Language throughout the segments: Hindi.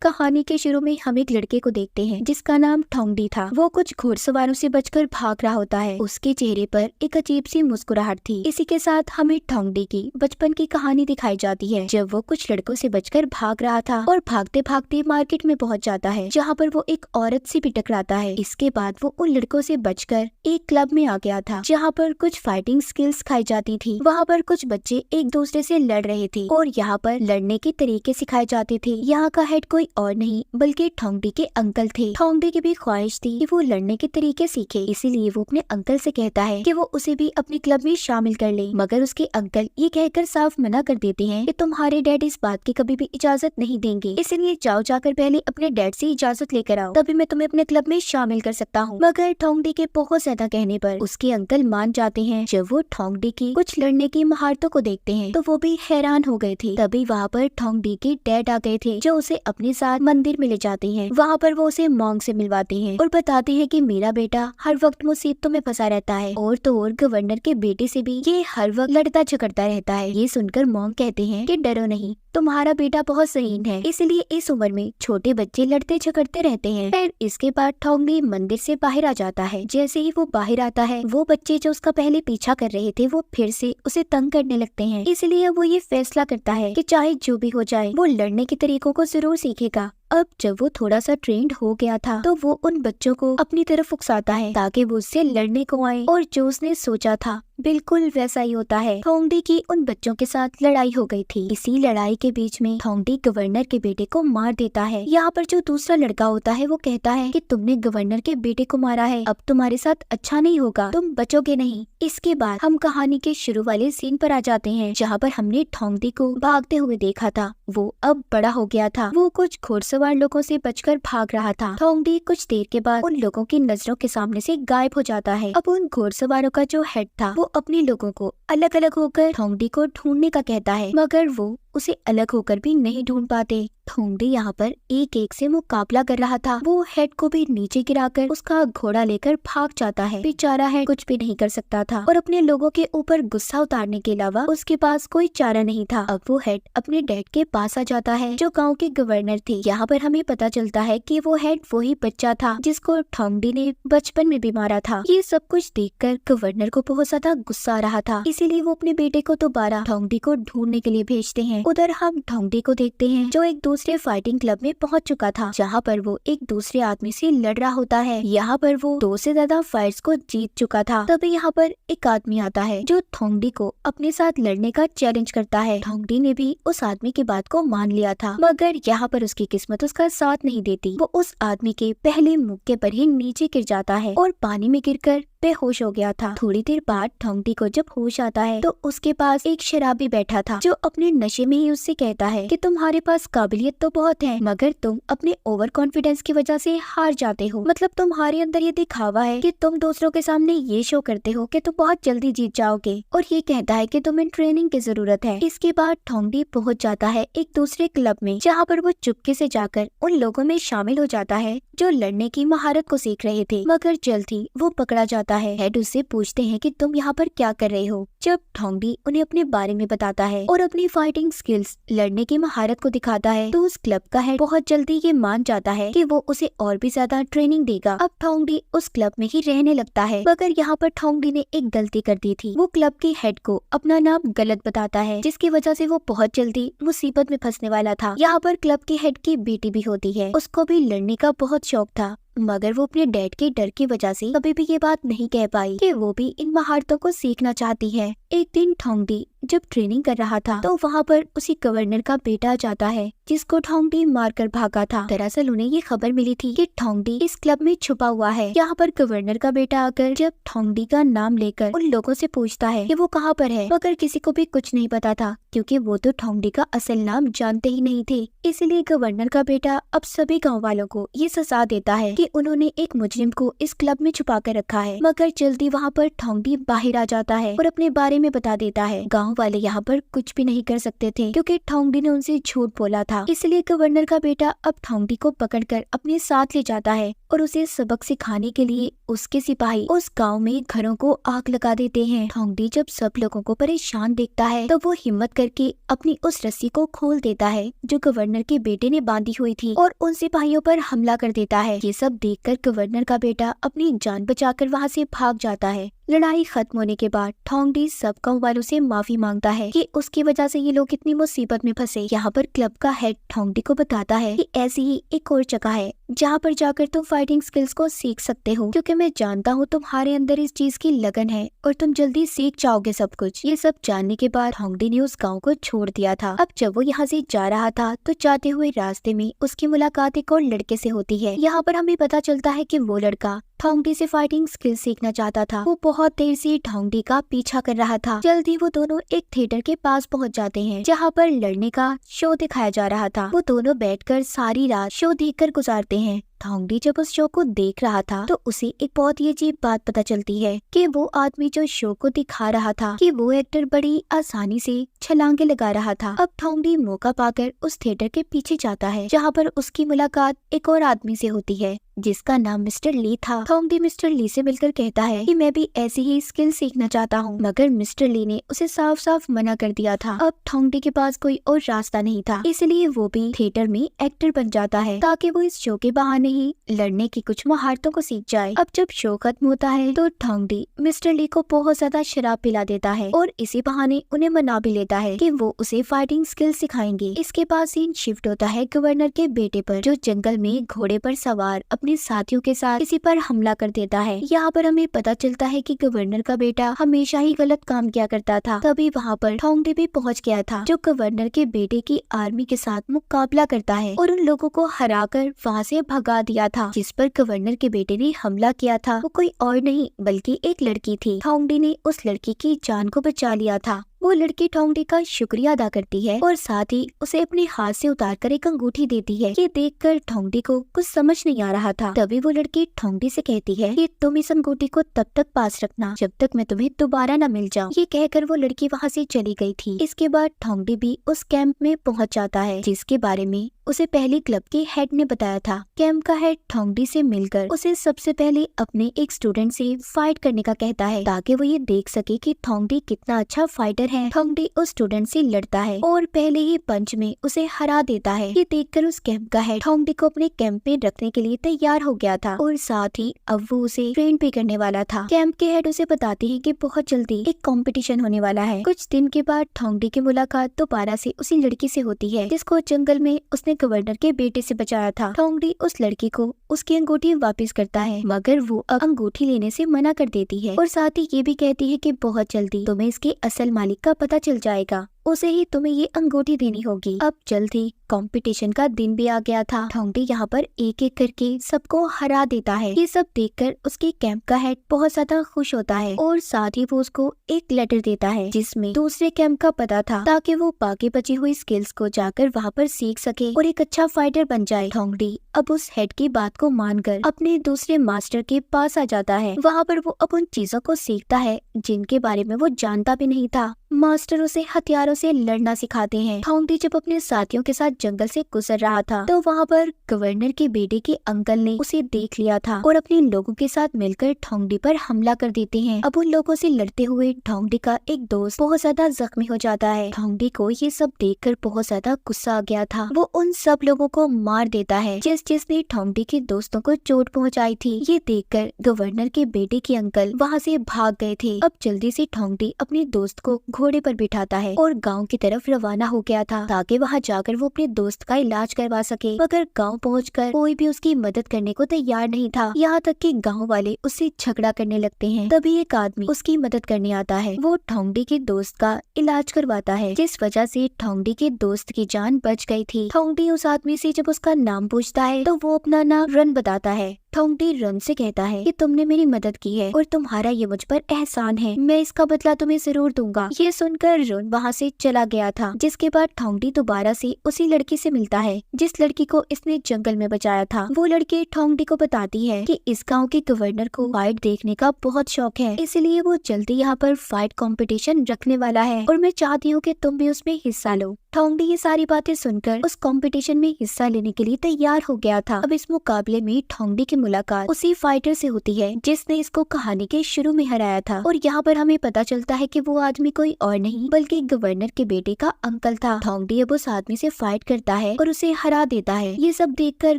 कहानी के शुरू में हम एक लड़के को देखते हैं जिसका नाम ठोंगडी था। वो कुछ घुड़सवारों से बचकर भाग रहा होता है। उसके चेहरे पर एक अजीब सी मुस्कुराहट थी। इसी के साथ हमें ठोंगडी की बचपन की कहानी दिखाई जाती है, जब वो कुछ लड़कों से बचकर भाग रहा था और भागते भागते मार्केट में पहुंच जाता है, जहाँ पर वो एक औरत से भी टकराता है। इसके बाद वो उन लड़कों से बचकर एक क्लब में आ गया था, जहाँ पर कुछ फाइटिंग स्किल्स सिखाई जाती थी। वहाँ पर कुछ बच्चे एक दूसरे से लड़ रहे थे और यहाँ पर लड़ने के तरीके सिखाए जाते थे। यहाँ का हेड कोई और नहीं बल्कि ठोंगडी के अंकल थे। ठोंगडी की भी ख्वाहिश थी कि वो लड़ने के तरीके सीखे, इसीलिए वो अपने अंकल से कहता है कि वो उसे भी अपने क्लब में शामिल कर ले। मगर उसके अंकल ये कहकर साफ मना कर देते हैं कि तुम्हारे डैड इस बात की कभी भी इजाजत नहीं देंगे, इसलिए जाकर पहले अपने डैड से इजाजत लेकर आओ, तभी मैं तुम्हें अपने क्लब में शामिल कर सकता हूँ। मगर ठोंगडी के बहुत ज्यादा कहने पर उसके अंकल मान जाते हैं। जब वो ठोंगडी की कुछ लड़ने की महारतों को देखते हैं तो वो भी हैरान हो गए थे। तभी वहाँ पर ठोंगडी के डैड आ गए थे, जो उसे अपने साथ मंदिर में ले जाते हैं। वहाँ पर वो उसे मॉन्क से मिलवाते हैं और बताते हैं कि मेरा बेटा हर वक्त मुसीबतों में फंसा रहता है, और तो और गवर्नर के बेटे से भी ये हर वक्त लड़ता झगड़ता रहता है। ये सुनकर मॉन्क कहते हैं कि डरो नहीं, तुम्हारा बेटा बहुत सहीन है, इसलिए इस उम्र में छोटे बच्चे लड़ते झगड़ते रहते हैं। फिर इसके बाद ठोंगडी मंदिर से बाहर आ जाता है। जैसे ही वो बाहर आता है, वो बच्चे जो उसका पहले पीछा कर रहे थे वो फिर से उसे तंग करने लगते हैं। इसलिए वो ये फैसला करता है कि चाहे जो भी हो जाए वो लड़ने के तरीकों को जरूर सीखेगा। अब जब वो थोड़ा सा ट्रेंड हो गया था तो वो उन बच्चों को अपनी तरफ उकसाता है ताकि वो उससे लड़ने को आए, और जो उसने सोचा था बिल्कुल वैसा ही होता है। ठोंगडी की उन बच्चों के साथ लड़ाई हो गई थी। इसी लड़ाई के बीच में ठोंगडी गवर्नर के बेटे को मार देता है। यहाँ पर जो दूसरा लड़का होता है वो कहता है कि तुमने गवर्नर के बेटे को मारा है, अब तुम्हारे साथ अच्छा नहीं होगा, तुम बचोगे नहीं। इसके बाद हम कहानी के शुरू वाले सीन पर आ जाते हैं, जहाँ पर हमने ठोंगडी को भागते हुए देखा था। वो अब बड़ा हो गया था। वो कुछ घुड़सवार लोगों से बचकर भाग रहा था। ठोंगडी कुछ देर के बाद उन लोगों की नजरों के सामने से गायब हो जाता है। अब उन घुड़सवारों का जो हेड था वो अपने लोगों को अलग अलग होकर ठोंगडी को ढूंढने का कहता है, मगर वो उसे अलग होकर भी नहीं ढूंढ पाते। ठोंगडी यहाँ पर एक एक से मुकाबला कर रहा था। वो हेड को भी नीचे गिराकर उसका घोड़ा लेकर भाग जाता है। बेचारा हेड कुछ भी नहीं कर सकता था और अपने लोगों के ऊपर गुस्सा उतारने के अलावा उसके पास कोई चारा नहीं था। अब वो हेड अपने डैड के पास आ जाता है, जो गांव के गवर्नर थे। यहाँ पर हमें पता चलता है कि वो हेड वही बच्चा था जिसको ठोंगडी ने बचपन में भी मारा था। ये सब कुछ देखकर गवर्नर को बहुत ज्यादा गुस्सा आ रहा था, इसीलिए वो अपने बेटे को दोबारा ठोंगडी को ढूंढने के लिए भेजते हैं। उधर हम ठोंगडी को देखते हैं, जो एक दूसरे फाइटिंग क्लब में पहुंच चुका था, जहां पर वो एक दूसरे आदमी से लड़ रहा होता है। यहाँ पर वो 2 से ज्यादा फाइट्स को जीत चुका था। तभी यहाँ पर एक आदमी आता है जो ठोंगडी को अपने साथ लड़ने का चैलेंज करता है। ठोंगडी ने भी उस आदमी की बात को मान लिया था, मगर यहाँ पर उसकी किस्मत उसका साथ नहीं देती। वो उस आदमी के पहले मुक्के पर ही नीचे गिर जाता है और पानी में गिरकर बेहोश हो गया था। थोड़ी देर बाद ठोंगडी को जब होश आता है तो उसके पास एक शराबी बैठा था, जो अपने नशे में ही उससे कहता है कि तुम्हारे पास काबिलियत तो बहुत है, मगर तुम अपने ओवर कॉन्फिडेंस की वजह से हार जाते हो। मतलब तुम्हारे अंदर ये दिखावा है कि तुम दूसरों के सामने ये शो करते हो कि तुम बहुत जल्दी जीत जाओगे, और ये कहता है कि तुम्हें ट्रेनिंग की जरूरत है। इसके बाद ठोंगडी पहुंच जाता है एक दूसरे क्लब में, जहाँ पर वो चुपके से जाकर उन लोगों में शामिल हो जाता है जो लड़ने की महारत को सीख रहे थे। मगर जल्द ही वो पकड़ा जाता है। हेड उससे पूछते हैं कि तुम यहाँ पर क्या कर रहे हो। जब ठोंगडी उन्हें अपने बारे में बताता है और अपनी फाइटिंग स्किल्स, लड़ने की महारत को दिखाता है, तो उस क्लब का हेड बहुत जल्दी ये मान जाता है कि वो उसे और भी ज्यादा ट्रेनिंग देगा। अब ठोंगडी उस क्लब में ही रहने लगता है, मगर यहाँ पर ठोंगडी ने एक गलती कर दी थी। वो क्लब के हेड को अपना नाम गलत बताता है, जिसकी वजह से वो बहुत जल्दी मुसीबत में फंसने वाला था। यहाँ पर क्लब के हेड की बेटी भी होती है, उसको भी लड़ने का बहुत शौक था, मगर वो अपने डैड के डर की वजह से कभी भी ये बात नहीं कह पाई कि वो भी इन महारतों को सीखना चाहती है। एक दिन ठोंगडी जब ट्रेनिंग कर रहा था तो वहाँ पर उसी गवर्नर का बेटा आ जाता है, जिसको ठोंगडी मारकर भागा था। दरअसल उन्हें ये खबर मिली थी कि ठोंगडी इस क्लब में छुपा हुआ है। यहाँ पर गवर्नर का बेटा आकर जब ठोंगडी का नाम लेकर उन लोगों से पूछता है कि वो कहाँ पर है, मगर किसी को भी कुछ नहीं पता था, क्योंकि वो तो ठोंगडी का असल नाम जानते ही नहीं थे। इसलिए गवर्नर का बेटा अब सभी गाँव वालों को ये सजा देता है कि उन्होंने एक मुजरिम को इस क्लब में छुपा कर रखा है। मगर जल्दी वहाँ पर ठोंगडी बाहर आ जाता है और अपने बारे में बता देता है। गाँव गांव वाले यहाँ पर कुछ भी नहीं कर सकते थे क्योंकि ठोंगडी ने उनसे झूठ बोला था। इसलिए गवर्नर का बेटा अब ठोंगडी को पकड़कर अपने साथ ले जाता है और उसे सबक सिखाने के लिए उसके सिपाही उस गांव में घरों को आग लगा देते हैं। ठोंगडी जब सब लोगों को परेशान देखता है तो वो हिम्मत करके अपनी उस रस्सी को खोल देता है जो गवर्नर के बेटे ने बांधी हुई थी और उन सिपाहियों पर हमला कर देता है। ये सब देखकर गवर्नर का बेटा अपनी जान बचाकर वहाँ से भाग जाता है। लड़ाई खत्म होने के बाद ठोंगडी सब गाँव वालों से माफी मांगता है कि उसकी वजह से ये लोग इतनी मुसीबत में फंसे। यहाँ पर क्लब का हेड ठोंगडी को बताता है कि ऐसी ही एक और जगह है जहाँ पर जाकर तुम फाइटिंग स्किल्स को सीख सकते हो, क्योंकि मैं जानता हूँ तुम्हारे अंदर इस चीज की लगन है और तुम जल्दी सीख जाओगे सब कुछ। ये सब जानने के बाद ठोंगडी ने उस गाँव को छोड़ दिया था। अब जब वो यहाँ से जा रहा था तो जाते हुए रास्ते में उसकी मुलाकात एक और लड़के से होती है। यहाँ पर हमें पता चलता है कि वो लड़का ठोंगडी से फाइटिंग स्किल सीखना चाहता था। वो बहुत देर से ठोंगडी का पीछा कर रहा था। जल्दी वो दोनों एक थिएटर के पास पहुंच जाते हैं जहां पर लड़ने का शो दिखाया जा रहा था। वो दोनों बैठकर सारी रात शो देखकर गुजारते हैं। ठोंगडी जब उस शो को देख रहा था तो उसे एक बहुत ही अजीब बात पता चलती है कि वो आदमी जो शो को दिखा रहा था कि वो एक्टर बड़ी आसानी से छलांगे लगा रहा था। अब ठोंगडी मौका पाकर उस थिएटर के पीछे जाता है जहाँ पर उसकी मुलाकात एक और आदमी से होती है जिसका नाम मिस्टर ली था। ठोंगडी मिस्टर ली से मिलकर कहता है कि मैं भी ऐसी ही स्किल सीखना चाहता हूँ, मगर मिस्टर ली ने उसे साफ साफ मना कर दिया था। अब ठोंगडी के पास कोई और रास्ता नहीं था, इसलिए वो भी थिएटर में एक्टर बन जाता है ताकि वो इस शो के बहाने ही लड़ने की कुछ महारतों को सीख जाए। अब जब शो खत्म होता है तो ठोंगडी मिस्टर ली को बहुत ज्यादा शराब पिला देता है और इसी बहाने उन्हें मना भी लेता है कि वो उसे फाइटिंग स्किल सिखाएंगे। इसके बाद सीन शिफ्ट होता है गवर्नर के बेटे पर, जो जंगल में घोड़े पर सवार अपने साथियों के साथ किसी पर हमला कर देता है। यहाँ पर हमें पता चलता है कि गवर्नर का बेटा हमेशा ही गलत काम किया करता था। तभी वहाँ पर ठोंगडी भी पहुँच गया था जो गवर्नर के बेटे की आर्मी के साथ मुकाबला करता है और उन लोगों को हराकर वहाँ से भगा दिया था। जिस पर गवर्नर के बेटे ने हमला किया था वो कोई और नहीं बल्कि एक लड़की थी। ठोंगडी ने उस लड़की की जान को बचा लिया था। वो लड़की ठोंगडी का शुक्रिया अदा करती है और साथ ही उसे अपने हाथ से उतारकर एक अंगूठी देती है। ये देखकर ठोंगडी को कुछ समझ नहीं आ रहा था। तभी वो लड़की ठोंगडी से कहती है कि तुम इस अंगूठी को तब तक पास रखना जब तक मैं तुम्हें दोबारा न मिल जाऊं। ये कहकर वो लड़की वहाँ से चली गई थी। इसके बाद ठोंगडी भी उस कैंप में पहुँच जाता है जिसके बारे में उसे पहले क्लब के हेड ने बताया था। कैंप का हेड ठोंगडी से मिलकर उसे सबसे पहले अपने एक स्टूडेंट से फाइट करने का कहता है ताकि वो ये देख सके कि ठोंगडी कितना अच्छा फाइटर है। ठोंगडी उस स्टूडेंट से लड़ता है और पहले ही पंच में उसे हरा देता है। ये देखकर उस कैंप का हेड ठोंगडी को अपने कैंप में रखने के लिए तैयार हो गया था और साथ ही अब वो उसे ट्रेन भी करने वाला था। कैंप के हेड उसे बताते हैं कि बहुत जल्दी एक कंपटीशन होने वाला है। कुछ दिन के बाद ठोंगडी की मुलाकात दोबारा से उसी लड़की से होती है जिसको जंगल में उसने गवर्नर के बेटे से बचाया था। ठोंगडी उस लड़की को उसकी अंगूठी वापस करता है मगर वो अब अंगूठी लेने से मना कर देती है और साथ ही ये भी कहती है कि बहुत जल्दी तुम्हें इसके असल मालिक का पता चल जाएगा, उसे ही तुम्हें ये अंगूठी देनी होगी। अब जल्द ही कंपटीशन का दिन भी आ गया था। ठोंगडी यहाँ पर एक एक करके सबको हरा देता है। ये सब देखकर उसके कैंप का हेड बहुत ज्यादा खुश होता है और साथ ही वो उसको एक लेटर देता है जिसमें दूसरे कैंप का पता था ताकि वो बाकी बची हुई स्किल्स को जाकर वहाँ पर सीख सके और एक अच्छा फाइटर बन जाए। ठोंगडी अब उस हेड की बात को मानकर अपने दूसरे मास्टर के पास आ जाता है। वहाँ पर वो अब उन चीजों को सीखता है जिनके बारे में वो जानता भी नहीं था। मास्टर उसे हथियारों से लड़ना सिखाते हैं। ठोंगडी जब अपने साथियों के साथ जंगल से गुजर रहा था तो वहाँ पर गवर्नर के बेटे के अंकल ने उसे देख लिया था और अपने लोगों के साथ मिलकर ठोंगडी पर हमला कर देते हैं। अब उन लोगों से लड़ते हुए ठोंगडी का एक दोस्त बहुत ज्यादा जख्मी हो जाता है। ठोंगडी को ये सब देखकर बहुत ज्यादा गुस्सा आ गया था। वो उन सब लोगों को मार देता है जिसने ठोंगडी के दोस्तों को चोट पहुँचाई थी। ये देखकर गवर्नर के बेटे के अंकल वहाँ से भाग गए थे। अब जल्दी से ठोंगडी अपने दोस्त को घोड़े पर बिठाता है और गांव की तरफ रवाना हो गया था ताकि वहां जाकर वो अपने दोस्त का इलाज करवा सके। मगर गांव पहुंचकर कोई भी उसकी मदद करने को तैयार नहीं था। यहाँ तक कि गांव वाले उससे झगड़ा करने लगते हैं। तभी एक आदमी उसकी मदद करने आता है। वो ठोंगडी के दोस्त का इलाज करवाता है जिस वजह से ठोंगडी के दोस्त की जान बच गई थी। ठोंगडी उस आदमी से जब उसका नाम पूछता है तो वो अपना नाम रन बताता है। ठोंगडी रन से कहता है कि तुमने मेरी मदद की है और तुम्हारा ये मुझ पर एहसान है, मैं इसका बदला तुम्हें जरूर दूंगा। ये सुनकर रन वहाँ से चला गया था। जिसके बाद ठोंगडी दोबारा से उसी लड़की से मिलता है जिस लड़की को इसने जंगल में बचाया था। वो लड़की ठोंगडी को बताती है कि इस गाँव के गवर्नर को फाइट देखने का बहुत शौक है, इसलिए वो जल्दी यहाँ पर फाइट कंपटीशन रखने वाला है और मैं चाहती हूँ कि तुम भी उसमें हिस्सा लो। ठोंगडी ये सारी बातें सुनकर उस कंपटीशन में हिस्सा लेने के लिए तैयार हो गया था। अब इस मुकाबले में ठोंगडी की मुलाकात उसी फाइटर से होती है जिसने इसको कहानी के शुरू में हराया था और यहाँ पर हमें पता चलता है कि वो आदमी कोई और नहीं बल्कि गवर्नर के बेटे का अंकल था। ठोंगडी अब उस आदमी से फाइट करता है और उसे हरा देता है। ये सब देखकर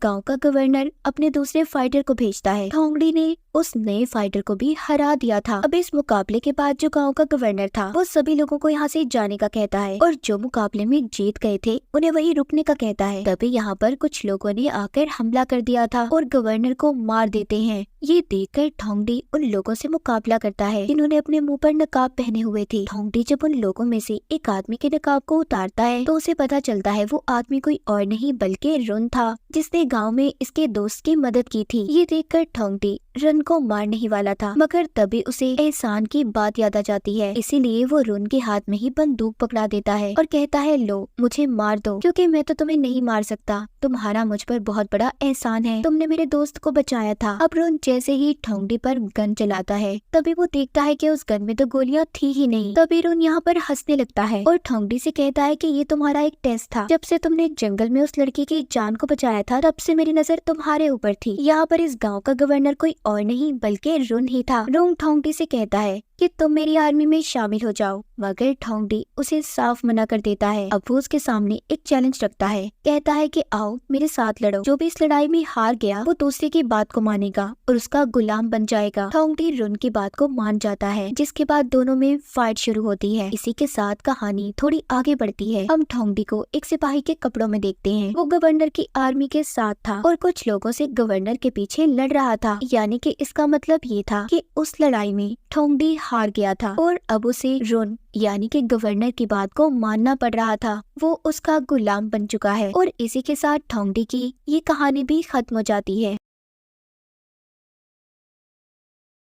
गाँव का गवर्नर अपने दूसरे फाइटर को भेजता है। ठोंगडी ने उस नए फाइटर को भी हरा दिया था। अब इस मुकाबले के बाद जो गांव का गवर्नर था वो सभी लोगों को यहाँ से जाने का कहता है और जो मुकाबले में जीत गए थे उन्हें वही रुकने का कहता है। तभी यहाँ पर कुछ लोगों ने आकर हमला कर दिया था और गवर्नर को मार देते हैं। ये देखकर ठोंगडी उन लोगों से मुकाबला करता है जिन्होंने अपने मुंह पर नकाब पहने हुए थे। ठोंगडी जब उन लोगों में से एक आदमी के नकाब को उतारता है तो उसे पता चलता है वो आदमी कोई और नहीं बल्कि रुन था जिसने गाँव में इसके दोस्त की मदद की थी। ये देखकर ठोंगडी रन को मारने ही वाला था मगर तभी उसे एहसान की बात याद आ जाती है, इसीलिए वो रुन के हाथ में ही बंदूक पकड़ा देता है और कहता है लो मुझे मार दो क्योंकि मैं तो तुम्हें नहीं मार सकता, तुम्हारा मुझ पर बहुत बड़ा एहसान है, तुमने मेरे दोस्त को बचाया था। अब रुन जैसे ही ठोंगडी पर गन चलाता है तभी वो देखता है कि उस गन में तो गोलियां थी ही नहीं। तभी रुन यहाँ पर हंसने लगता है और ठोंगडी से कहता है कि ये तुम्हारा एक टेस्ट था। जब से तुमने जंगल में उस लड़की की जान को बचाया था तब से मेरी नजर तुम्हारे ऊपर थी। यहाँ पर इस गाँव का गवर्नर कोई और नहीं बल्कि रुन ही था। रुन ठोंगडी से कहता है कि तुम मेरी आर्मी में शामिल हो जाओ, मगर ठोंगडी उसे साफ मना कर देता है। अब वो उसके सामने एक चैलेंज रखता है, कहता है कि आओ मेरे साथ लड़ो, जो भी इस लड़ाई में हार गया वो दूसरे की बात को मानेगा और उसका गुलाम बन जाएगा। ठोंगडी रुन की बात को मान जाता है जिसके बाद दोनों में फाइट शुरू होती है। इसी के साथ कहानी थोड़ी आगे बढ़ती है। हम ठोंगडी को एक सिपाही के कपड़ों में देखते हैं। वो गवर्नर की आर्मी के साथ था और कुछ लोगों से गवर्नर के पीछे लड़ रहा था, यानी कि इसका मतलब ये था कि उस लड़ाई में ठोंगडी हार गया था और अब उसे रुन यानी कि गवर्नर की बात को मानना पड़ रहा था। वो उसका गुलाम बन चुका है और इसी के साथ ठोंगडी की ये कहानी भी खत्म हो जाती है।